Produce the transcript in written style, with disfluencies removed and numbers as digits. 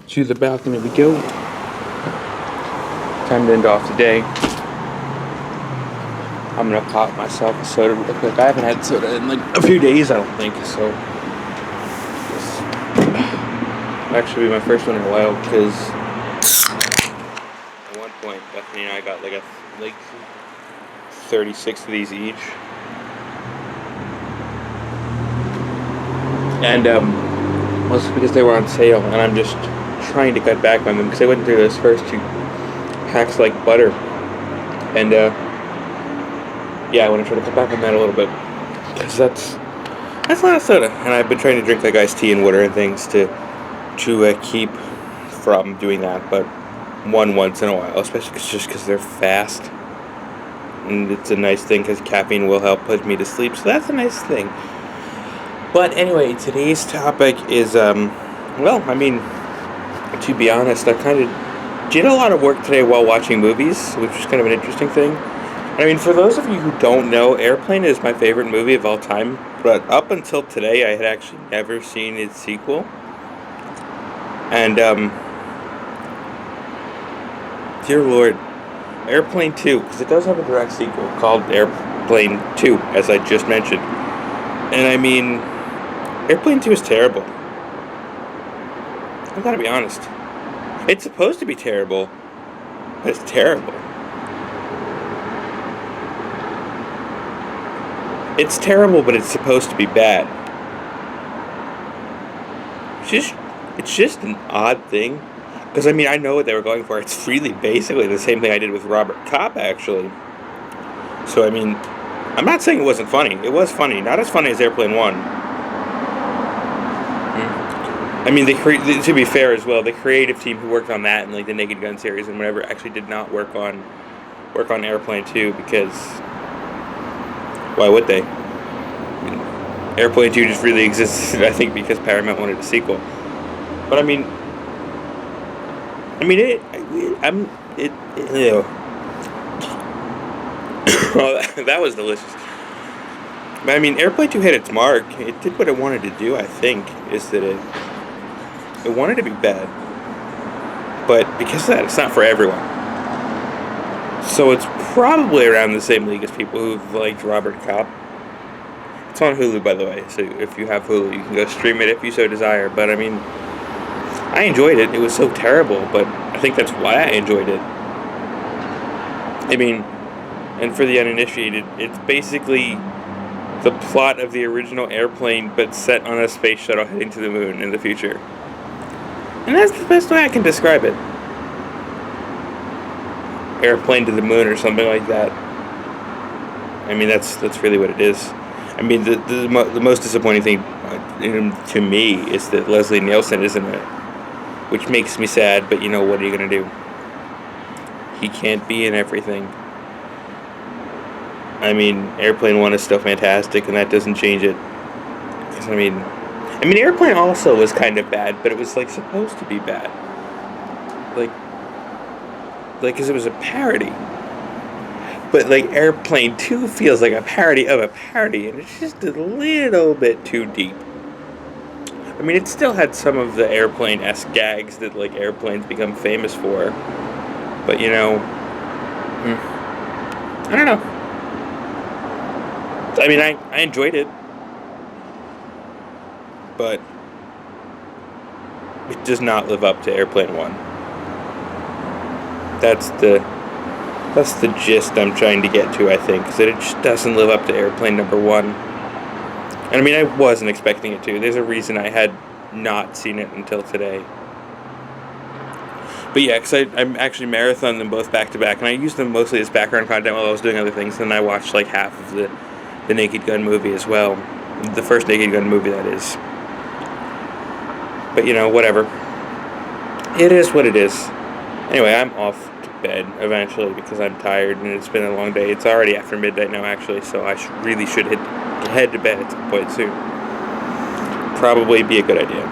To the balcony we go. Time to end off the day. I'm gonna pop myself a soda real quick. I haven't had soda in like a few days, I don't think, so this will actually be my first one in a while because at one point Bethany and I got like 36 of these each. And mostly because they were on sale, and I'm just trying to cut back on them because I went through those first two packs like butter, and yeah, I want to try to cut back on that a little bit because that's a lot of soda, and I've been trying to drink like iced tea and water and things to keep from doing that, but once in a while, especially just because they're fast, and it's a nice thing because caffeine will help put me to sleep, so that's a nice thing. But anyway, today's topic is, to be honest, I kind of did a lot of work today while watching movies, which was kind of an interesting thing. I mean, for those of you who don't know, Airplane is my favorite movie of all time, but up until today, I had actually never seen its sequel. And, dear Lord, Airplane 2, because it does have a direct sequel called Airplane 2, as I just mentioned. And I mean, Airplane 2 is terrible. I gotta be honest. It's supposed to be terrible, but it's terrible. It's terrible, but it's supposed to be bad. It's just an odd thing. Because, I mean, I know what they were going for. It's really basically the same thing I did with Robert Kopp, actually. So, I mean, I'm not saying it wasn't funny. It was funny. Not as funny as Airplane 1. I mean, to be fair as well, the creative team who worked on that and like the Naked Gun series and whatever actually did not work on Airplane 2 because why would they? I mean, Airplane 2 just really exists, I think, because Paramount wanted a sequel. But I mean, well, that was delicious. But I mean, Airplane 2 hit its mark. It did what it wanted to do, I think, is that it wanted to be bad. But because of that, it's not for everyone. So it's probably around the same league as people who've liked Robert Kopp. It's on Hulu, by the way, so if you have Hulu, you can go stream it if you so desire. But I mean, I enjoyed it. It was so terrible, but I think that's why I enjoyed it. I mean, and for the uninitiated, it's basically the plot of the original Airplane, but set on a space shuttle heading to the moon in the future. And that's the best way I can describe it. Airplane to the moon or something like that. I mean, that's really what it is. I mean, the most disappointing thing to me is that Leslie Nielsen isn't in it, which makes me sad, but you know, what are you going to do? He can't be in everything. I mean, Airplane 1 is still fantastic, and that doesn't change it. Because, I mean, Airplane also was kind of bad, but it was, like, supposed to be bad. Like, because it was a parody. But, like, Airplane 2 feels like a parody of a parody, and it's just a little bit too deep. I mean, it still had some of the Airplane-esque gags that, like, airplanes become famous for. But, you know, I don't know. I mean, I enjoyed it. But it does not live up to Airplane 1. That's the gist I'm trying to get to, I think, because it just doesn't live up to Airplane number 1. And I mean, I wasn't expecting it to. There's a reason I had not seen it until today. But yeah, because I'm actually marathoned them both back to back, and I used them mostly as background content while I was doing other things. And I watched like half of the Naked Gun movie as well, the first Naked Gun movie, that is. But you know, whatever. It is what it is. Anyway, I'm off to bed eventually because I'm tired and it's been a long day. It's already after midnight now, actually, so I really should head to bed at some point soon. Probably be a good idea.